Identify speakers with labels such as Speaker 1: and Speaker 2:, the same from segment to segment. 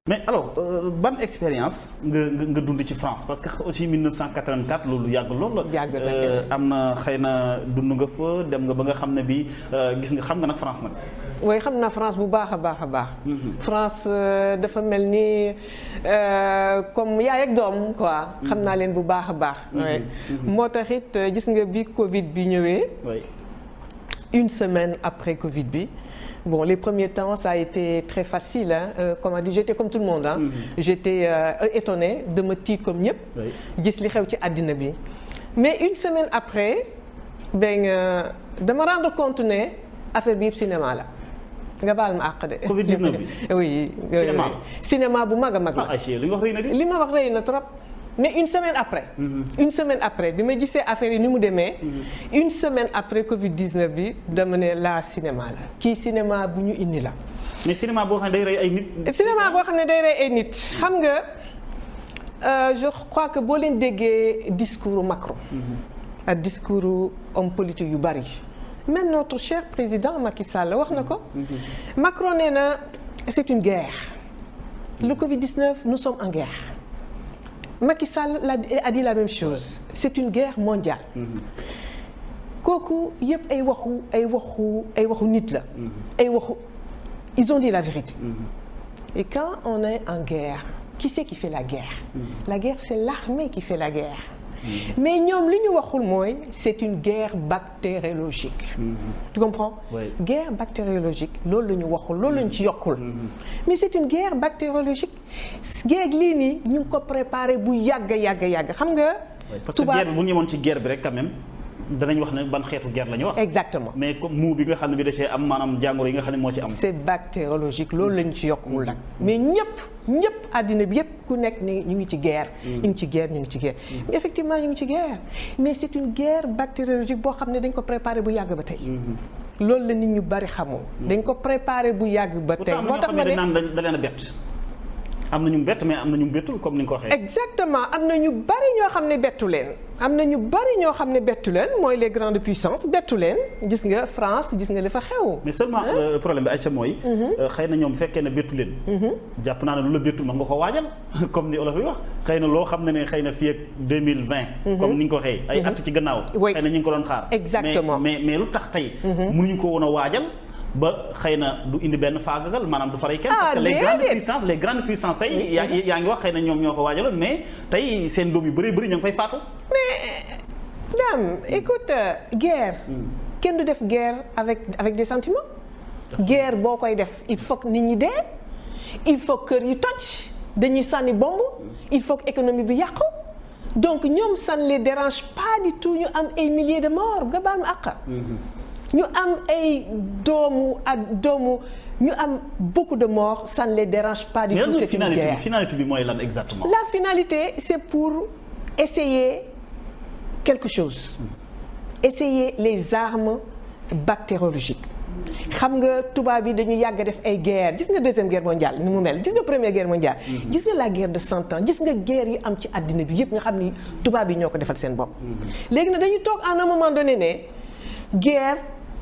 Speaker 1: mais alors ban expérience nga dund ci France parce que aussi 1984 loolu yàgg loolu la. am na xëy na dund nga fa dem nga ba nga xam ne bi gis nga xam nga nag France nag.
Speaker 2: oui xam naa France bu baax a baax a baax. France dafa mel ni comme yaay ak doom quoi. xam naa leen bu baax a baax. moo tax it gis nga bi Covid bi ñëwee. une semaine après Covid bi. Bon, les premiers temps, ça a été très facile. Comment dire, j'étais comme tout le monde. J'étais étonnée de me tirer comme ñëpp. gis li xew ci àddina bi. Mais une semaine après, dama rendre compte ne affaire bi yëpp cinéma la. nga baal ma àq de.
Speaker 1: Covid-19 bi.
Speaker 2: oui. cinéma bu mag a mag la. li ma wax rëy na trop. mais une semaine après bi ma gisee affaire yi ni mu demee. une semaine après Covid-19 bi dama ne la cinéma la. kii cinéma bu ñu indi la.
Speaker 1: mais cinéma boo xam ne day rey ay nit.
Speaker 2: cinéma boo xam ne day rey ay nit. xam nga je crois que boo leen déggee discours Macron. ak discours homme politique yu bari. même notre cher président Macky Sall wax na ko. Macron nee na c'est une guerre. le Covid-19 nous sommes en guerre. Macky Sall a dit la même chose c'est une guerre mondiale. kooku yëpp ay waxu nit la. ay waxu ils ont dit la vérité. et quand on est en guerre qui c'est qui fait la guerre. la guerre c'est l'armée qui fait la guerre. mais ñoom li ñu waxul mooy c'est une guerre bactériologique. tu comprends.
Speaker 1: Oui.
Speaker 2: guerre bactériologique loolu la ñu waxul loolu la ñu ci yokkul. mais c'est une guerre bactériologique guerre lii nii ñu ngi ko préparé bu yàgg xam nga.
Speaker 1: parce que guerre bi bu ñu yemoon ci guerre bi rek quand même danañ wax ne ban xeetu guerre la ñu wax.
Speaker 2: exactement
Speaker 1: mais comme muu bi nga xam ne bi da cee am maanaam jàngoro yi nga xam ne moo ci am.
Speaker 2: c'est bactériologique loolu la ñu ci yokkul nag. mais ñëpp àddina bi yëpp ku nekk ni ñu ngi ci guerre. ñu ngi ci guerre mais effectivement ñu ngi ci guerre mais c'est une guerre bactériologique boo xam ne dañ ko préparé bu yàgg ba tey. loolu la nit ñu bari xamoo. dañ ko préparé bu yàgg ba tey. moo tax ma ne
Speaker 1: da leen a bett. am na ñu bett mais am na ñu bettul comme ni nga ko waxee.
Speaker 2: exactement am na ñu bari ñoo xam ne bettu leen mooy les grandes puissances bettu leen gis nga France gis nga li fa xew.
Speaker 1: mais seulement problème bi Aïcha mooy. xëy na ñoom fekkee ne bettu leen. jàpp naa ne lu la bettul mën nga ko waajal comme ni olof yi wax xëy na loo xam ne xëy na fii ak 2020. comme ni nga ko waxee ay at ci gannaaw. xëy na ñu ngi ko doon xaar.
Speaker 2: exactement
Speaker 1: mais lu tax tey. mënuñu ko woon a waajal. ba xëy na du indi benn faagagal maanaam du faray kenn. parce que les grandes puissances tey yaa ngi wax xëy na ñoom ñoo ko waajaloon mais tey seen doom yu bëri ña ngi fay faatu.
Speaker 2: mais dame écoute guerre. kenn du def guerre avec des sentiments. guerre boo koy def il faut que nit ñi dee. il faut que kër yi toj dañuy sànni bombe. il faut que économie bi yàqu. donc ñoom ça ne les dérange pas du tout ñu am ay milliers de morts nga baal ma àq. ñu am ay ñu am beaucoup de morts ça ne les dérange pas du tout. C'est une guerre.
Speaker 1: finalité bi mooy lan exactement.
Speaker 2: la finalité c'est pour essayer quelque chose. essayer les armes bactériologiques. xam nga tubaab yi dañu yàgg def ay guerre gis nga deuxième guerre mondiale ni mu mel gis nga première guerre mondiale. gis nga la guerre de 100 ans gis nga guerre yi am ci àddina bi yëpp nga xam ni tubaab yi ñoo ko defal seen bopp. léegi nag dañuy toog à un moment donné ne guerre.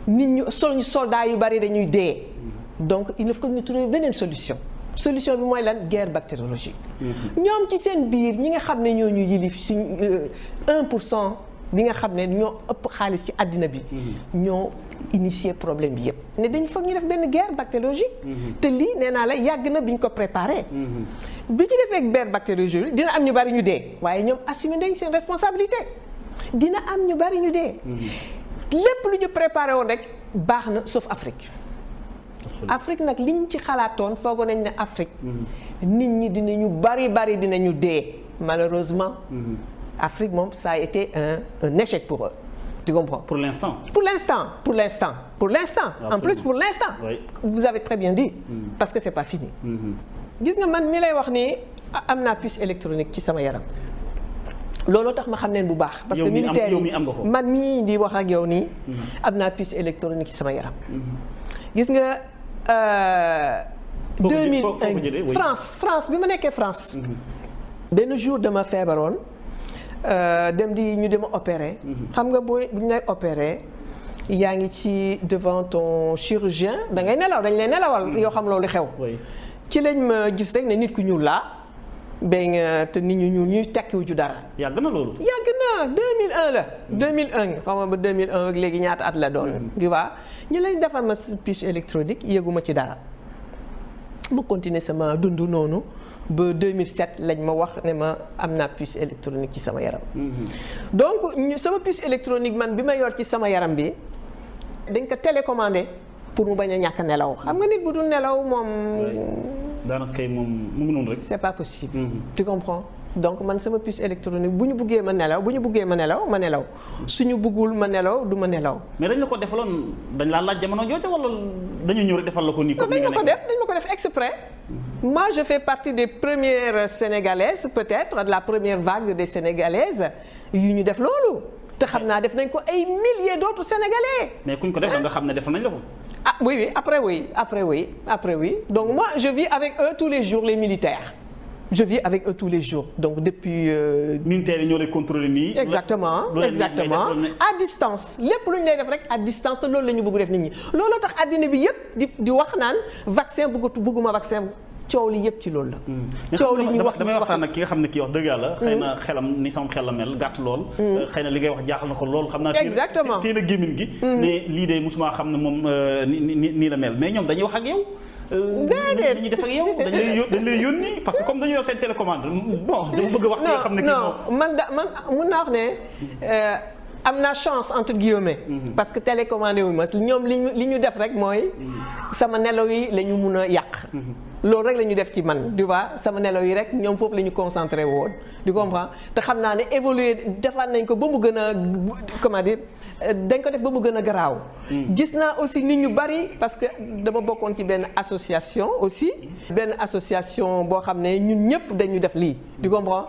Speaker 2: nit ñu soldats yu bari dañuy dee. donc il faut que ñu trouver beneen solution bi mooy lan guerre bactériologique. ñoom ci seen biir ñi nga xam ne ñoo ñu yilif suñ 1% bi nga xam ne ñoo ëpp xaalis ci àddina bi. ñoo initier problème bi yépp ne dañu foog ñu def benn guerre bactériologique. te lii nee naa la yàgg na bi ñu ko préparé. bi ñu defee guerre bactériologique dina am ñu bari ñu dee waaye ñoom assumer nañ seen responsabilité dina am ñu bari ñu dee. lépp lu ñu préparé woon rek baax na sauf Afrique. Afrique nag li ñu ci xalaatoon foogoon nañ ne Afrique. nit ñi dinañu bari dinañu dee malheureusement. Afrique moom ça a été un échec pour eux. tu comprends.
Speaker 1: pour l'instant.
Speaker 2: En plus pour l'instant.
Speaker 1: Oui.
Speaker 2: vous avez très bien dit. parce que c'est pas fini. gis nga man mi lay wax ni am naa puce électronique ci sama yaram. looloo tax ma xam leen bu baax. parce que militaire yi man mii di wax ak yow nii. am naa puce électronique ci sama yaram. gis nga. 2001 France bi ma nekkee France. benn jour dama feebaroon ñu dem opérer. xam nga bu ñu lay opérer yaa ngi ci devant ton chirurgien da ngay nelaw dañ lay nelawal yoo xam loolu xew. ci lañ ma gis rek ne nit ku ñuul laa ben te nit ñu ñuul ñuy tekkiwu ju dara.
Speaker 1: yàgg na loolu.
Speaker 2: yàgg na 2001 la. 2001 xam nga ba 2001 ak léegi ñaata at la doon. tu vois ñu lañ defar ma puce électronique yëguma ci dara mu continuer sama dund noonu ba 2007 lañ ma wax ne ma am naa puce électronique ci sama yaram. donc sama puce électronique man bi ma yor ci sama yaram bi dañ ko télécommandé pour mu bañ a ñàkk nelaw xam nga nit bu dul nelaw moom.
Speaker 1: daanaka kay moom mu ngi noonu rek.
Speaker 2: c'est pas possible. Tu comprends donc man sama puce électronique bu ñu buggee ma nelaw ma nelaw suñu buggul ma nelaw du ma nelaw.
Speaker 1: mais dañ la ko defaloon dañ laa laaj jamono jooju wala dañu ñëw rek defal la ko nii. comme ni nga
Speaker 2: dañ ma ko def exprès. moi je fais partie des premières sénégalaises peut-être de la première vague des sénégalaises yu ñu def loolu. te xam naa def nañ ko ay milliers d'autres sénégalais.
Speaker 1: mais kuñ ko def nga xam ne def nañ la ko.
Speaker 2: Ah oui, après oui. Donc moi, je vis avec eux tous les jours, les militaires. Je vis avec eux tous les jours. Donc depuis...
Speaker 1: militaires yi ñoo lay contrôler nii.
Speaker 2: Exactement. À distance. lépp lu ñu lay def rek à distance te loolu la ñu bëgg def nit ñi. loolu tax àddina bi yëpp di wax naan vaccin bëgguma vaccin. coow li yëpp ci loolu la. coow li ñu wax
Speaker 1: damay waxtaan ak ki nga xam ne kii wax dëgg yàlla. xëy na xelam ni sama xel la mel gàtt lool. xëy na li ngay wax jaaxal na ko lool. xam naa
Speaker 2: exactement
Speaker 1: teel a gémmiñ gi. ne lii de musuma xam ne moom nii la mel mais ñoom dañuy wax ak yow.
Speaker 2: déedéet
Speaker 1: ñu def ak yow dañ lay yónni parce que comme dañu yor seen télécommande bon dama bëgg a wax. nga xam ne kii
Speaker 2: non man mun naa wax ne. am naa chance entre guillemets. parce que télécommandé wu ma ñoom li ñu def rek mooy. sama nelaw yi la ñu mun a yàq. loolu rek la ñu def ci man tu vois sama nelaw yi rek ñoom foofu la ñu concentré woon tu comprends te xam naa ne évoluer defaat nañ ko ba mu gën a comment dire dañ ko def ba mu gën a garaaw. gis naa aussi nit ñu bari parce que dama bokkoon ci benn association aussi. benn association boo xam ne ñun ñëpp dañu def lii tu comprends.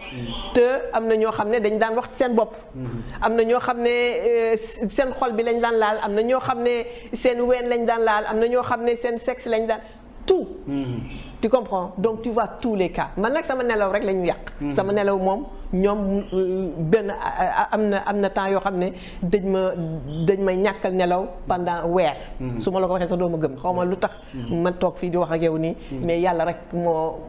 Speaker 2: te am na ñoo xam ne dañ daan wax seen bopp. am na ñoo xam ne seen xol bi lañ daan laal am na ñoo xam ne seen ween lañ daan laal am na ñoo xam ne seen sexe lañ daan. tout. Tu comprends donc tu vois tous les cas man nag sama nelaw rek la ñu yàq. sama nelaw moom ñoom benn am na temps yoo xam ne dañ may ñàkkal nelaw pendant weer. su ma la ko waxee sax doo ma gëm xaw ma lu tax. man toog fii di wax ak yow nii. mais yàlla rek moo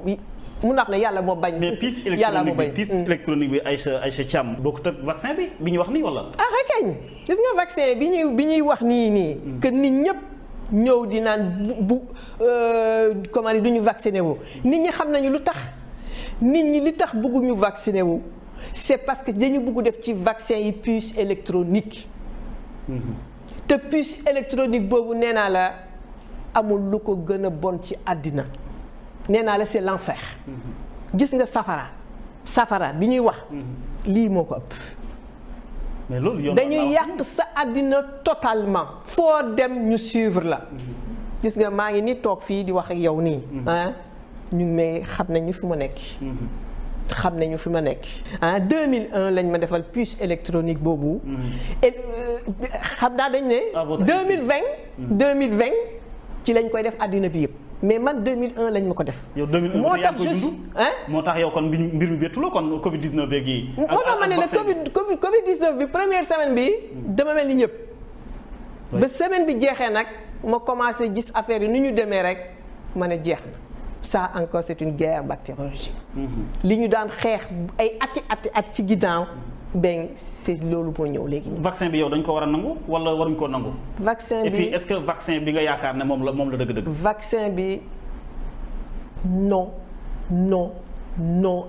Speaker 2: mun naa wax ne yàlla moo bañ.
Speaker 1: mais puce électronique bi Aïcha Thiam bokkut ak vaccin bi ñu wax nii wala.
Speaker 2: ah kañ gis nga vaccin bi ñuy wax nii. que nit ñëpp. ñëw di naan comment dire du ñu vacciné wu nit ñi xam nañu lu tax nit ñi li tax bëgguñu vacciné wu c'est parce que dañu bëgg def ci vaccin yi puce électronique. te puce électronique boobu nee naa la amul lu ko gën a bon ci àddina nee naa la c'est l'enfer. gis nga safara bi ñuy wax. lii moo ko ëpp.
Speaker 1: mais loolu yoon
Speaker 2: dañuy yàq sa àddina totalement. foo dem ñu suivre la. gis nga maa ngi ni toog fii di wax ak yow nii. ñu ngi may xam nañu fi ma nekk. xam nañu fi ma nekk. 2001 lañ ma defal puce électronique boobu. et xam naa dañ ne. 2020 ci lañ koy def àddina bi yëpp. mais man 2001 lañ ma ko def.
Speaker 1: yow 2001
Speaker 2: moo tax
Speaker 1: moo tax yow kon mbir mi bettu la kon Covid 19 beeg yi.
Speaker 2: moo tax ma ne la Covid 19 bi première semaine bi dama mel ni ñëpp. ba semaine bi jeexee nag ma commencé gis affaire yi ni ñu demee rek ma ne jeex na. ça encore c'est une guerre bactériologique. li ñu daan xeex ay at ci ginnaaw. ben c'est loolu moo ñëw léegi.
Speaker 1: vaccin bi yow dañ ko war a nangu wala waruñ koo nangu.
Speaker 2: vaccin bi
Speaker 1: et puis est-ce que vaccin bi nga yaakaar ne moom la dëgg-dëgg.
Speaker 2: vaccin bi non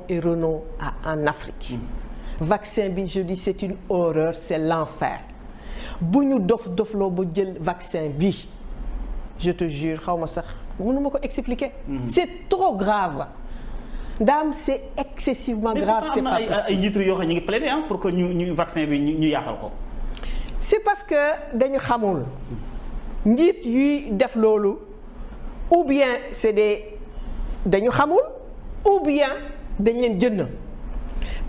Speaker 2: et non en Afrique. vaccin bi je dis c'est une horreur c'est l'enfer bu ñu dofloo ba jël vaccin bi je te jure xaw ma sax mënu ma ko expliquer. c'est trop grave. Dame, c'est excessivement grave, c'est pas possible.
Speaker 1: ay njiitu yoo xam ne ñu ngi plaider pour que ñu vaccin bi ñu yaatal ko.
Speaker 2: c'est parce que dañu xamul njiit yuy def loolu ou bien c'est dañu xamul ou bien dañ leen jënd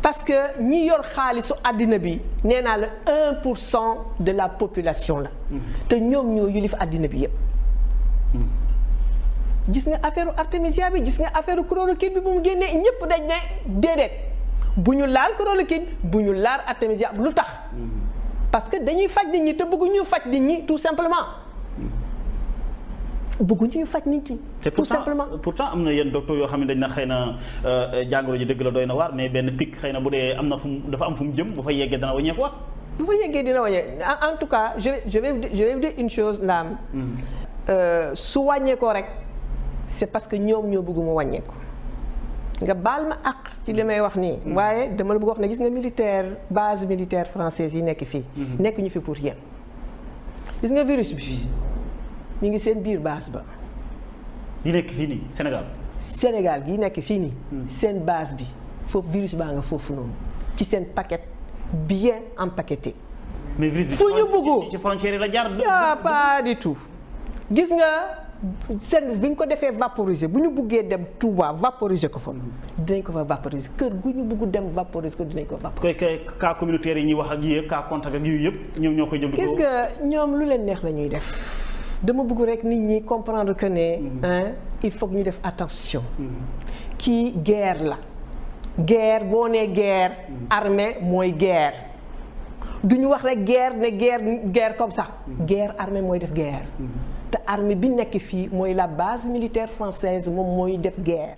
Speaker 2: parce que ñi yor xaalisu àddina bi nee naa la 1% de la population la. te ñoom ñoo yilif àddina bi yépp. gis nga affaire artémisia bi gis nga affaire chloroquine bi bu mu génnee ñëpp dañ ne déedéet bu ñu laal chloroquine bu ñu laal artémisia lu tax parce que dañuy faj nit ñi te bëgguñu faj nit ñi tout simplement bëgguñu ñu faj nit ñi. tout simplement
Speaker 1: pourtant am na yenn docteur yoo xam ne dañ na xëy na jàngoro ji dëgg la doy na waar mais benn pic xëy na bu dee am na fu mu dafa am fu mu jëm bu fa yeggee dana wàññeekuwaat.
Speaker 2: bu fa yeggee dina wàññeeku en tout cas je vais vous dire une chose Ndam. su wàññeekoo rek c'est parce que ñoom ñoo bëgg mu wàññeeku. nga baal ma àq ci li may wax nii. waaye dama la bëgg wax ne gis nga base militaire française yi nekk fii. nekk ñu fi pour yéen. gis nga virus bi mi ngi seen biir base ba.
Speaker 1: yi nekk fii nii Sénégal.
Speaker 2: Sénégal gi nekk fii nii. seen base bi foofu virus baa nga foofu noonu ci seen paquet bien empaqueté.
Speaker 1: mais virus bi
Speaker 2: fu ñu bëggu
Speaker 1: ci frontière yi la jaar.
Speaker 2: pas du tout. gis nga seen bi ñu ko defee vaporiser bu ñu buggee dem Touba vaporiser ko fa. dinañ ko fa vaporiser kër gu ñu bugg dem vaporiser ko dinañ ko vaporiser.
Speaker 1: koy cas communautaire yi ñuy wax ak yii cas contact ak yii yëpp ñoom ñoo koy jëm.
Speaker 2: gis nga ñoom lu leen neex la ñuy def. dama bëgg rek nit ñi comprendre que ne il faut que ñu def attention. kii guerre la. guerre boo nee guerre. armée mooy guerre. du ñu wax rek guerre ne guerre comme ça. guerre armée mooy def guerre. te armée bi nekk fii mooy la base militaire française moom mooy def guerre.